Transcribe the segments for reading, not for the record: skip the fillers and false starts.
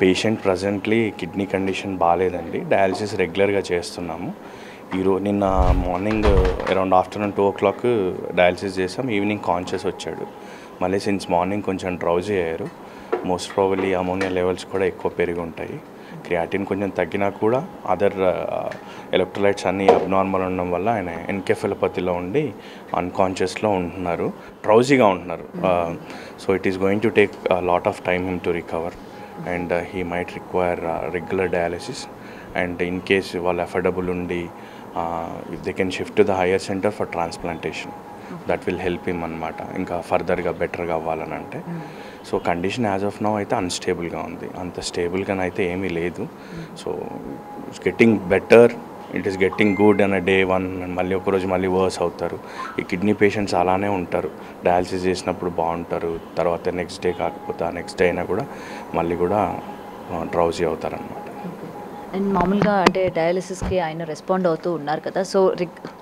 Patient presently kidney condition బాగాలేదండి. Dialysis రెగ్యులర్గా చేస్తున్నాము. నిన్న morning around afternoon 2 o'clock dialysis చేసాం. ఈవినింగ్ కాన్షియస్ వచ్చాడు. మళ్ళీ సిన్స్ మార్నింగ్ కొంచెం డ్రౌజీ అయ్యారు. మోస్ట్ ప్రాబబ్లీ అమోనియా లెవెల్స్ కూడా ఎక్కువ పెరిగి ఉంటాయి. క్రియాటిన్ కొంచెం తగ్గినా కూడా అదర్ ఎలక్ట్రోలైట్స్ అన్నీ అబ్నార్మల్ ఉండడం వల్ల ఆయన ఎన్కెఫెలోపతిలో ఉండి అన్కాన్షియస్లో ఉంటున్నారు, డ్రౌజీగా ఉంటున్నారు. So it is going to take lot of time him to recover and he might require regular dialysis, and in case వాళ్ళు affordable undi if they can shift to the higher center for transplantation, that will help him అన్నమాట. ఇంకా ఫర్దర్గా బెటర్గా అవ్వాలని అంటే so condition as of now అయితే అన్స్టేబుల్గా ఉంది. అంత స్టేబుల్గా అయితే ఏమీ లేదు. So it's getting better, it is getting good అన్న డే 1 మళ్ళీ ఒకరోజు మళ్ళీ వర్స్ అవుతారు. ఈ కిడ్నీ పేషెంట్స్ అలానే ఉంటారు. డయాలసిస్ చేసినప్పుడు బాగుంటారు, తర్వాత నెక్స్ట్ డే కాకపోతే ఆ నెక్స్ట్ డే అయినా కూడా మళ్ళీ కూడా డ్రౌజీ అవుతారు అన్నమాట. అండ్ మామూలుగా అంటే డయాలసిస్కి ఆయన రెస్పాండ్ అవుతూ ఉన్నారు కదా, సో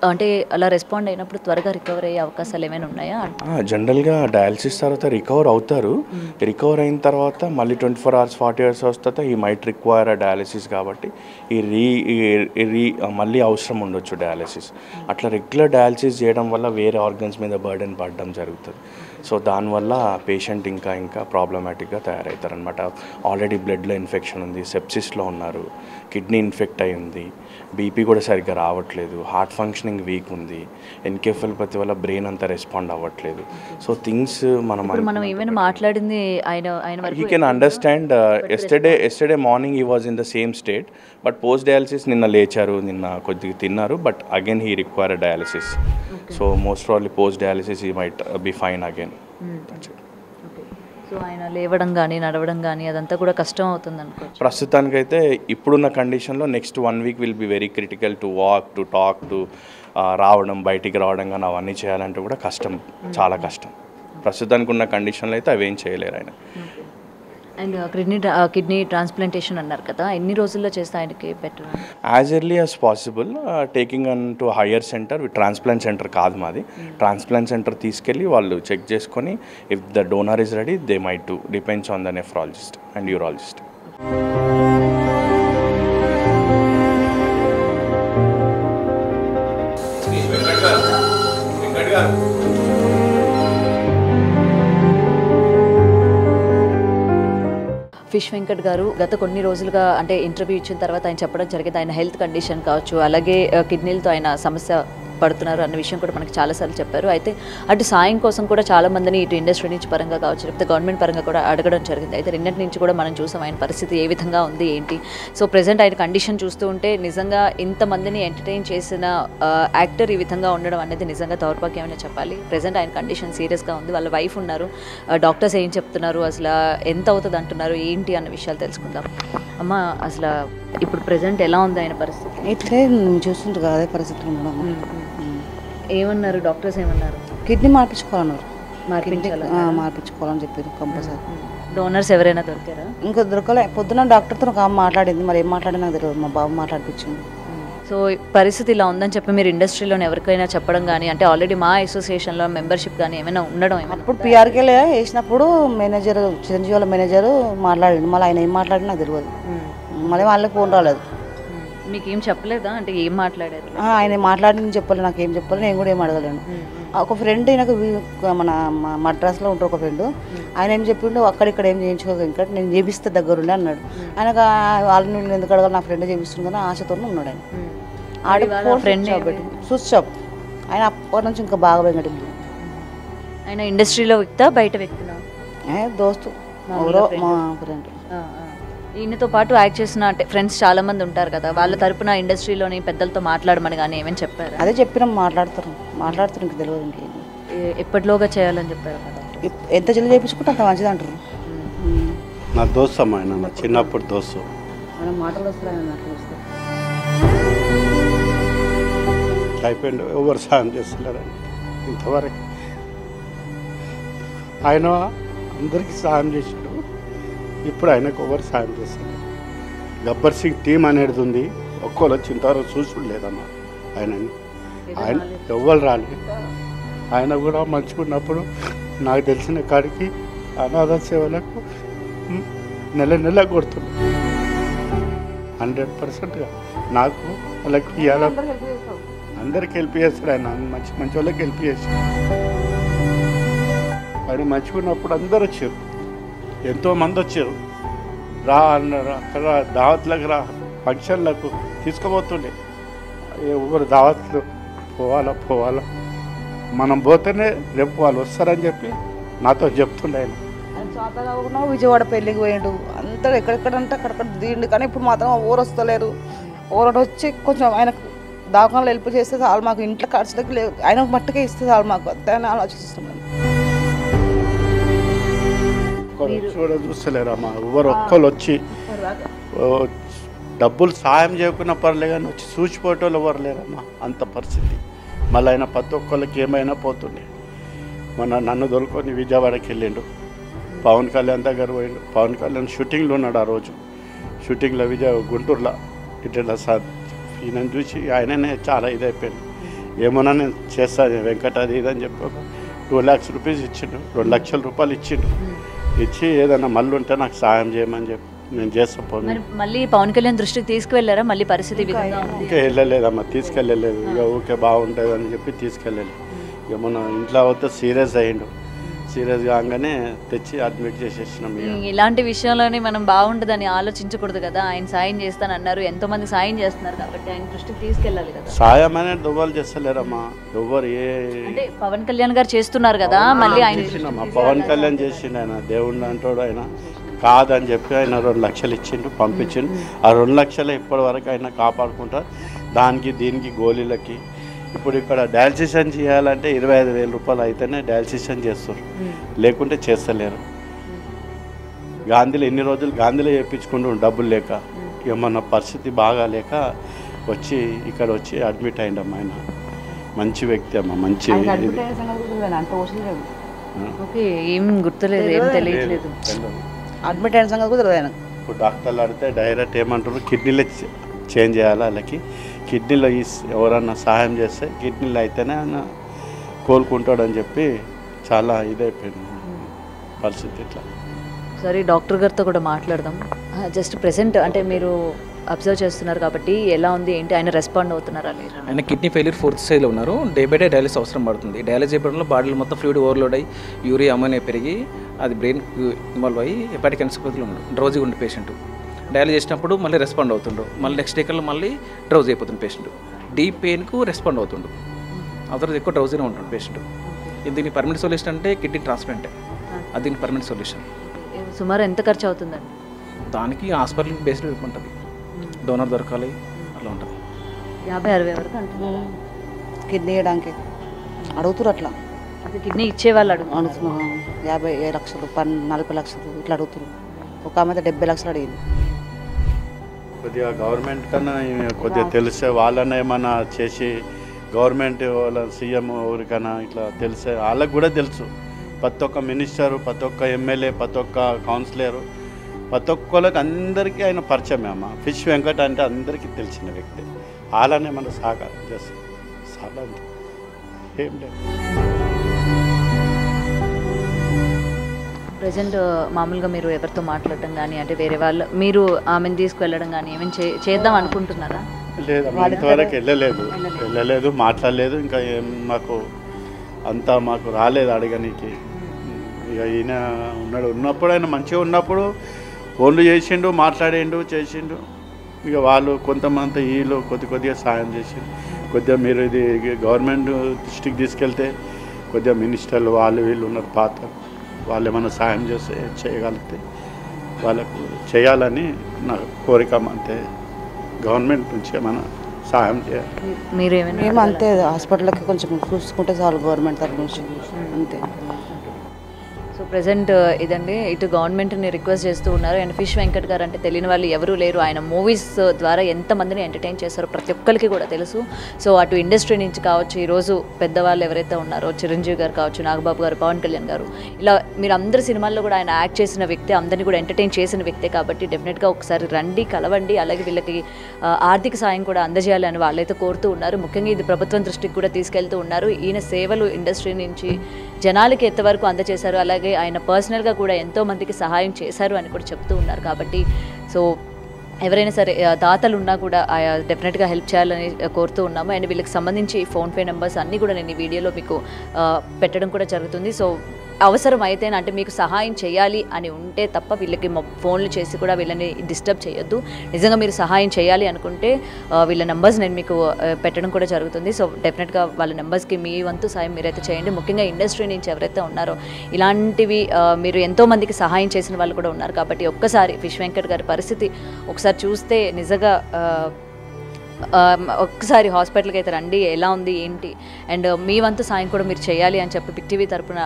అంటే అలా రెస్పాండ్ అయినప్పుడు త్వరగా రికవర్ అయ్యే అవకాశాలు ఏమైనా ఉన్నాయా? జనరల్గా డయాలసిస్ తర్వాత రికవర్ అవుతారు. రికవర్ అయిన తర్వాత మళ్ళీ 24 hours 40 hours తర్వాత ఈ మైట్ రిక్వైర్ డయాలసిస్. కాబట్టి మళ్ళీ అవసరం ఉండొచ్చు డయాలసిస్. అట్లా రెగ్యులర్ డయాలసిస్ చేయడం వల్ల వేరే ఆర్గన్స్ మీద బర్డెన్ పడడం జరుగుతుంది. సో దానివల్ల పేషెంట్ ఇంకా ప్రాబ్లమాటిక్గా తయారవుతారనమాట. ఆల్రెడీ బ్లడ్లో ఇన్ఫెక్షన్ ఉంది, సెప్సిస్లో ఉన్నారు, కిడ్నీ ఇన్ఫెక్ట్ అయి ఉంది, బీపీ కూడా సరిగ్గా రావట్లేదు, హార్ట్ ఫంక్షనింగ్ వీక్ ఉంది, ఎన్కెఫెలోపతి వల్ల బ్రెయిన్ అంతా రెస్పాండ్ అవ్వట్లేదు. సో థింగ్స్ మనం ఏమైనా మాట్లాడింది ఆయన he can understand. Yesterday morning he was in the same state, but post dialysis నిన్న లేచారు, నిన్న కొద్దిగా తిన్నారు, but again he require dialysis. So most probably post dialysis he might be fine again. So ఆయన లేవడం కానీ నడవడం కానీ అదంతా కూడా కష్టం అవుతుంది అనుకో. ప్రస్తుతానికైతే ఇప్పుడున్న కండిషన్లో next 1 week will be very critical to walk, to talk, to రావడం, బయటికి రావడం కానీ అవన్నీ చేయాలంటే కూడా కష్టం, చాలా కష్టం. ప్రస్తుతానికి ఉన్న కండిషన్లో అయితే అవేం చేయలేరు ఆయన. అండ్ కిడ్నీ ట్రాన్స్ప్లాంటేషన్ అన్నారు కదా, ఎన్ని రోజుల్లో చేస్తే ఆయనకి better? As early as possible taking an to higher centre. Transplant centre కాదు మాది. ట్రాన్స్ప్లాంట్ సెంటర్ తీసుకెళ్ళి వాళ్ళు చెక్ చేసుకొని if the donor is ready they might to, depends on the nephrologist and urologist. Fish Venkat గారు గత కొన్ని రోజులుగా అంటే ఇంటర్వ్యూ ఇచ్చిన తర్వాత ఆయన చెప్పడం జరిగింది ఆయన హెల్త్ కండిషన్ కావచ్చు, అలాగే కిడ్నీలతో ఆయన సమస్య పడుతున్నారు అన్న విషయం కూడా మనకి చాలాసార్లు చెప్పారు. అయితే అటు సాయం కోసం కూడా చాలామందిని ఇటు ఇండస్ట్రీ నుంచి పరంగా కావచ్చు, లేకపోతే గవర్నమెంట్ పరంగా కూడా అడగడం జరిగింది. అయితే రెండింటి నుంచి కూడా మనం చూసాం ఆయన పరిస్థితి ఏ విధంగా ఉంది ఏంటి. సో ప్రెజెంట్ ఆయన కండిషన్ చూస్తూ ఉంటే నిజంగా ఇంతమందిని ఎంటర్టైన్ చేసిన యాక్టర్ ఈ విధంగా ఉండడం అనేది నిజంగా దౌర్భాగ్యమని చెప్పాలి. ప్రెజెంట్ ఆయన కండిషన్ సీరియస్గా ఉంది. వాళ్ళ వైఫ్ ఉన్నారు, డాక్టర్స్ ఏం చెప్తున్నారు, అసలు ఎంత అవుతుంది అంటున్నారు ఏంటి అన్న విషయాలు తెలుసుకుందాం. అమ్మ అసలు ఇప్పుడు ప్రెజెంట్ ఎలా ఉంది ఆయన పరిస్థితి? ఇట్లే చూస్తుంటారు కదా అదే పరిస్థితి ఉండడం. ఏమన్నారు డాక్టర్స్? ఏమన్నారు? కిడ్నీ మార్పించుకోవాలన్నారు. మార్పించుకోవాలని చెప్పారు కంపల్సరీ. డోనర్స్ ఎవరైనా దొరికారా? ఇంకా దొరకలే. పొద్దున డాక్టర్తో ఒక మాట్లాడింది, మరి ఏం మాట్లాడినా నాకు తెలియదు. మా బాబు మాట్లాడిపించింది. సో పరిస్థితి ఇలా ఉందని చెప్పి మీరు ఇండస్ట్రీలోనే ఎవరికైనా చెప్పడం కానీ, అంటే ఆల్రెడీ మా అసోసియేషన్లో మెంబర్షిప్ కానీ ఏమైనా ఉండడం? అప్పుడు పిఆర్కేలే వేసినప్పుడు మేనేజర్, చిరంజీవి వాళ్ళ మేనేజరు మాట్లాడింది. మళ్ళీ ఆయన ఏం మాట్లాడినా నాకు తెలియదు. మళ్ళీ వాళ్ళకి ఫోన్ రాలేదు. మీకు ఏం చెప్పలేదా? అంటే ఏం మాట్లాడారు? ఆయన మాట్లాడింది చెప్పలేదు, నాకు ఏం చెప్పలేదు, నేను కూడా ఏం అడగలేను. ఒక ఫ్రెండ్ నాకు మన మద్రాసులో ఉంటారు ఒక ఫ్రెండ్, ఆయన ఏం చెప్పిండు అక్కడిక్కడ ఏం చేయించుకోక ఇంకా నేను చేపిస్తే దగ్గరుండి అన్నాడు. ఆయనకు వాళ్ళని నేను ఎందుకు అడగాలి, నా ఫ్రెండ్ చేపిస్తుంది కదా ఆశతో ఉన్నాడు ఆయన. ఆడ ఫ్రెండ్ స్విచ్ షాప్ ఆయన అప్పటి నుంచి ఇంకా బాగా వెంకటింది. ఆయన ఇండస్ట్రీలో వ్యక్తా బయట వ్యక్తినా? దోస్తు ఎవరో మా ఫ్రెండ్. ఈయనతో పాటు యాక్ట్ చేసిన అంటే ఫ్రెండ్స్ చాలా మంది ఉంటారు కదా, వాళ్ళ తరపున ఇండస్ట్రీలోని పెద్దలతో మాట్లాడమని కానీ ఏమని చెప్పారు? అదే చెప్పినాం, మాట్లాడతారు ఇంక తెలియదు. ఇంకేం ఎప్పటిలోగా చేయాలని చెప్పారు కదా, ఎంత జల్ది చేయించుకుంటే అంత మంచిది అంటారు. నా దోస్తు అమ్మ, ఆయన నా చిన్నప్పుడు దోస్తు. ఆయన మాటలు వస్తారు, ఆయన మాటలు వస్తారు. అయిపోయింది, ఎవరు సాయం చేస్తున్నారండి ఇంతవరకు. ఆయన అందరికీ సాయం చేసాడు, ఇప్పుడు ఆయనకు ఎవరు సాయం చేస్తారు. గబ్బర్ సింగ్ టీం అనేది ఉంది, ఒక్కళ్ళు చింతారో చూసుకుంటలేదమ్మా ఆయనని. ఆయన ఎవ్వరు రాలేదు. ఆయన కూడా మంచిగా ఉన్నప్పుడు నాకు తెలిసిన కాడికి అనాథ సేవలకు నెల నెల కొడుతుంది 100%గా నాకు వాళ్ళకి ఇవాళ అందరికి హెల్ప్ చేస్తాడు ఆయన, మంచి మంచి వాళ్ళకి హెల్ప్ చేస్తాడు. ఆయన మంచిగా ఉన్నప్పుడు అందరు వచ్చారు, ఎంతోమంది వచ్చారు. రా అన్నారు, అక్కడ దావత్లకు రా, ఫంక్షన్లకు తీసుకుపోతుండే. ఎవరు దావత్లు పోవాలా మనం పోతేనే రేపు వాళ్ళు వస్తారని చెప్పి నాతో చెప్తుండే ఆయన. విజయవాడ పెళ్ళికి పోయిండు, అంతా ఎక్కడెక్కడంటే అక్కడక్కడ దిండు. కానీ ఇప్పుడు మాత్రం ఊరు వస్తలేరు. ఊరు వచ్చి కొంచెం ఆయనకు దావకాలు హెల్ప్ చేస్తే చాలు, మాకు ఇంట్లో ఖర్చులకి లేవు, ఆయన మట్టుకే ఇస్తే చాలు మాకు అంతే అని ఆలోచిస్తున్నాను. చూస్తలేరమ్మా ఎవరు ఒక్కరు వచ్చి డబ్బులు సాయం చేయకుండా పర్లే కానీ వచ్చి చూసిపోయేటోళ్ళు ఎవరు లేరమ్మా, అంత పరిస్థితి. మళ్ళీ ఆయన ప్రతి ఒక్కళ్ళకి ఏమైనా పోతుండే. నన్ను దొరుకొని విజయవాడకి వెళ్ళిండు, పవన్ కళ్యాణ్ దగ్గర పోయిండు. పవన్ కళ్యాణ్ షూటింగ్లో ఉన్నాడు ఆ రోజు, షూటింగ్లో గుంటూరులో. ఇట్లా సార్ ఈయనను చూసి ఆయననే చాలా ఇదైపోయాడు. ఏమన్నా నేను చేస్తాను వెంకట అది ఇదని చెప్పి 2 lakhs రూపీస్ ఇచ్చిండు, 2 లక్షల రూపాయలు ఇచ్చిండు. ఇచ్చి ఏదన్నా మళ్ళీ ఉంటే నాకు సాయం చేయమని చెప్పి నేను చేస్తా పోను. మళ్ళీ పవన్ కళ్యాణ్ దృష్టికి తీసుకువెళ్ళారా? మళ్ళీ పరిస్థితి ఇంకా వెళ్ళలేదమ్మా, తీసుకెళ్ళలేదు. ఇక ఊరికే బాగుంటుంది అని చెప్పి తీసుకెళ్ళలేదు. ఇక మన ఇంట్లో అవుతే సీరియస్ అయ్యిండు, సీరియస్ కాగానే తెచ్చి అడ్మిట్ చేసేసినాం. ఇలాంటి విషయంలోనే మనం బాగుంటుందని ఆలోచించకూడదు కదా. ఆయన సాయం చేస్తానన్నారు, ఎంతో మంది సాయం చేస్తున్నారు కాబట్టి ఆయన దృష్టికి తీసుకెళ్ళాలి కదా. సాయం అనేది ఎవరు చేస్తలేరమ్మా, ఎవరు అంటే పవన్ కళ్యాణ్ గారు చేస్తున్నారు కదా, మళ్ళీ ఆయన చేసిండమ్మా. పవన్ కళ్యాణ్ చేసిండు, ఆయన దేవుడు అంటాడు. ఆయన కాదని చెప్పి ఆయన 2 లక్షలు ఇచ్చిండు, పంపించిండు. ఆ 2 లక్షలు ఇప్పటి వరకు ఆయన కాపాడుకుంటారు. దానికి దీనికి గోళీలకి ఇప్పుడు ఇక్కడ డయాలసిస్ చేయాలంటే 25,000 రూపాయలు అయితేనే డయాలసిస్ చేస్తారు, లేకుంటే చేస్తలేరు. గాంధీలో ఎన్ని రోజులు గాంధీలో చేయించుకుంటూ డబ్బులు లేక, ఏమన్నా పరిస్థితి బాగా లేక వచ్చి ఇక్కడ వచ్చి అడ్మిట్ అయ్యిండమ్మా. ఆయన మంచి వ్యక్తి అమ్మ, మంచి ఏం గుర్తులేదు, ఏం తెలియట్లేదు. అడ్మిట్ అయిన సంగతి కుదరదు ఆయన. ఇప్పుడు డాక్టర్లు అడిగితే డైరెక్ట్ ఏమంటారు, కిడ్నీలో చేంజ్ చేయాలి వాళ్ళకి. కిడ్నీలో ఎవరన్నా సహాయం చేస్తే కిడ్నీలో అయితేనే ఆయన కోలుకుంటాడని చెప్పి చాలా ఇదైపోయింది పరిస్థితి. ఇట్లా సరే, డాక్టర్ గారితో కూడా మాట్లాడదాం. జస్ట్ ప్రెసెంట్ అంటే మీరు అబ్జర్వ్ చేస్తున్నారు కాబట్టి ఎలా ఉంది ఏంటి, ఆయన రెస్పాండ్ అవుతున్నారా లేదా? ఆయన కిడ్నీ ఫెయిల్యూర్ 4th స్టేజ్లో ఉన్నారు. డే బై డే డయాలిసిస్ అవసరం పడుతుంది. డయాలిసిస్ చేయడంలో బాడీలో మొత్తం ఫ్లూయిడ్ ఓవర్లోడ్ అయ్యి యూరియా అమోనియా పెరిగి అది బ్రెయిన్ ఇన్వాల్వ్ అయ్యి హెపాటిక్ ఎన్సెఫాలిటీలో ఉన్నాడు. డ్రౌజీగా ఉండే పేషెంట్ డయాలిసిస్ చేసినప్పుడు మళ్ళీ రెస్పాండ్ అవుతుండ్రు, మళ్ళీ నెక్స్ట్ డే కల్లా మళ్ళీ డ్రౌజ్ అయిపోతుంది పేషెంట్. డీప్ పెయిన్కు రెస్పాండ్ అవుతుండు, అతను ఎక్కువ డ్రౌజీగా ఉంటుంది పేషెంట్. దీనికి పర్మనెంట్ సొల్యూషన్ అంటే కిడ్నీ ట్రాన్స్ప్లాంటే, అది దీనికి పర్మనెంట్ సొల్యూషన్. సుమారు ఎంత ఖర్చు అవుతుందండి? దానికి హాస్పిటల్ బేస్డ్ ఉంటుంది, డోనర్ దొరకాలి, అలా ఉంటుంది. 50-60 వరకు అంటున్నారు కిడ్నీ ఇవ్వడానికి అడుగుతారు. అట్లా అది కిడ్నీ ఇచ్చేవాళ్ళు అడుగుతున్నారు. 50 లక్షలు 40 లక్షలు ఇట్లా అడుగుతారు. ఒక ఆమె 70 లక్షలు అడిగింది. కొద్దిగా గవర్నమెంట్ కన్నా కొద్దిగా తెలిసే వాళ్ళని ఏమన్నా చేసి గవర్నమెంట్ వాళ్ళ సీఎం ఎవరికైనా ఇట్లా తెలిసే వాళ్ళకు కూడా తెలుసు. ప్రతి ఒక్క మినిస్టరు, ప్రతి ఒక్క ఎమ్మెల్యే, ప్రతి ఒక్క కౌన్సిలరు, ప్రతి ఒక్కరికి అందరికీ ఆయన పరిచయమే అమ్మ. ఫిష్ వెంకట అంటే అందరికీ తెలిసిన వ్యక్తి. వాళ్ళనే మనం సహకారం చేస్తాం, చాలా ఏం లేదు. ప్రజెంట్ మామూలుగా మీరు ఎవరితో మాట్లాడటం కానీ అంటే వేరే వాళ్ళు మీరు ఆమెను తీసుకువెళ్ళడం కానీ ఏమైనా చేద్దాం అనుకుంటున్నారా? లేదమ్మా, ఇంతవరకు వెళ్ళలేదు, మాట్లాడలేదు. ఇంకా ఏం మాకు అంతా మాకు రాలేదు అడగనీకి. ఇక ఈయన ఉన్నప్పుడు ఆయన మంచిగా ఉన్నప్పుడు ఫోన్లు చేసిండు, మాట్లాడిండు, చేసిండు. ఇక వాళ్ళు కొంతమంది వీళ్ళు కొద్దిగా సాయం చేసిండు. కొద్దిగా మీరు ఇది గవర్నమెంట్ దృష్టికి తీసుకెళ్తే కొద్దిగా మినిస్టర్లు వాళ్ళు వీళ్ళు ఉన్నారు పాత, వాళ్ళు ఏమైనా సాయం చేస్తే చేయగలిగితే వాళ్ళకు చేయాలని నా కోరిక. అంతే, గవర్నమెంట్ నుంచి ఏమైనా సాయం చేయాలి. మేము అంతే, హాస్పిటల్కి కొంచెం చూసుకుంటే చాలు గవర్నమెంట్ తరఫు నుంచి, అంతే. సో ప్రజెంట్ ఇదండి, ఇటు గవర్నమెంట్ని రిక్వెస్ట్ చేస్తూ ఉన్నారు. అండ్ ఫిష్ వెంకట్ గారు అంటే తెలియని వాళ్ళు ఎవరూ లేరు. ఆయన మూవీస్ ద్వారా ఎంతమందిని ఎంటర్టైన్ చేస్తారో ప్రతి ఒక్కరికి కూడా తెలుసు. సో అటు ఇండస్ట్రీ నుంచి కావచ్చు, ఈరోజు పెద్దవాళ్ళు ఎవరైతే ఉన్నారో చిరంజీవి గారు కావచ్చు, నాగబాబు గారు, పవన్ కళ్యాణ్ గారు, ఇలా మీరు అందరి సినిమాల్లో కూడా ఆయన యాక్ట్ చేసిన వ్యక్తి, అందరినీ కూడా ఎంటర్టైన్ చేసిన వ్యక్తే. కాబట్టి డెఫినెట్గా ఒకసారి రండి, కలవండి. అలాగే వీళ్ళకి ఆర్థిక సాయం కూడా అందజేయాలి అని వాళ్ళైతే కోరుతూ ఉన్నారు. ముఖ్యంగా ఇది ప్రభుత్వం దృష్టికి కూడా తీసుకెళ్తూ ఉన్నారు. ఈయన సేవలు ఇండస్ట్రీ నుంచి జనాలకి ఎంతవరకు అందజేశారు, అలాగే అలాగే ఆయన పర్సనల్గా కూడా ఎంతోమందికి సహాయం చేశారు అని కూడా చెప్తూ ఉన్నారు. కాబట్టి సో ఎవరైనా సరే దాతలు ఉన్నా కూడా డెఫినెట్గా హెల్ప్ చేయాలని కోరుతూ ఉన్నాము. అండ్ వీళ్ళకి సంబంధించి ఫోన్పే నెంబర్స్ అన్నీ కూడా నేను ఈ వీడియోలో మీకు పెట్టడం కూడా జరుగుతుంది. సో అవసరం అయితే అంటే మీకు సహాయం చేయాలి అని ఉంటే తప్ప వీళ్ళకి ఫోన్లు చేసి కూడా వీళ్ళని డిస్టర్బ్ చేయొద్దు. నిజంగా మీరు సహాయం చేయాలి అనుకుంటే వీళ్ళ నెంబర్స్ నేను మీకు పెట్టడం కూడా జరుగుతుంది. సో డెఫినెట్గా వాళ్ళ నెంబర్స్కి మీ వంతు సాయం మీరైతే చేయండి. ముఖ్యంగా ఇండస్ట్రీ నుంచి ఎవరైతే ఉన్నారో ఇలాంటివి మీరు ఎంతోమందికి సహాయం చేసిన వాళ్ళు కూడా ఉన్నారు. కాబట్టి ఒక్కసారి ఫిష్ వెంకట్ గారి పరిస్థితి ఒకసారి చూస్తే నిజంగా ఒక్కసారి హాస్పిటల్కి అయితే రండి, ఎలా ఉంది ఏంటి, అండ్ మీ వంతు సాయం కూడా మీరు చేయాలి అని చెప్పి బిగ్ టీవీ తరపున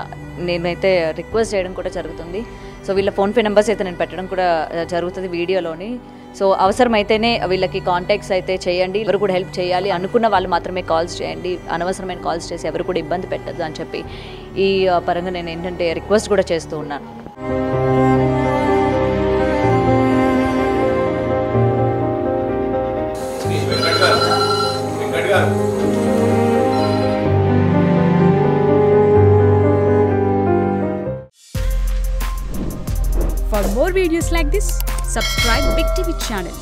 నేనైతే రిక్వెస్ట్ చేయడం కూడా జరుగుతుంది. సో వీళ్ళ ఫోన్పే నెంబర్స్ అయితే నేను పెట్టడం కూడా జరుగుతుంది వీడియోలోని. సో అవసరమైతేనే వీళ్ళకి కాంటాక్ట్స్ అయితే చేయండి. ఎవరు కూడా హెల్ప్ చేయాలి అనుకున్న వాళ్ళు మాత్రమే కాల్స్ చేయండి. అనవసరమైన కాల్స్ చేసి ఎవరు కూడా ఇబ్బంది పెట్టద్దు అని చెప్పి ఈ పరంగా నేను ఏంటంటే రిక్వెస్ట్ కూడా చేస్తూ ఉన్నాను. For more videos like this, subscribe Big TV channel.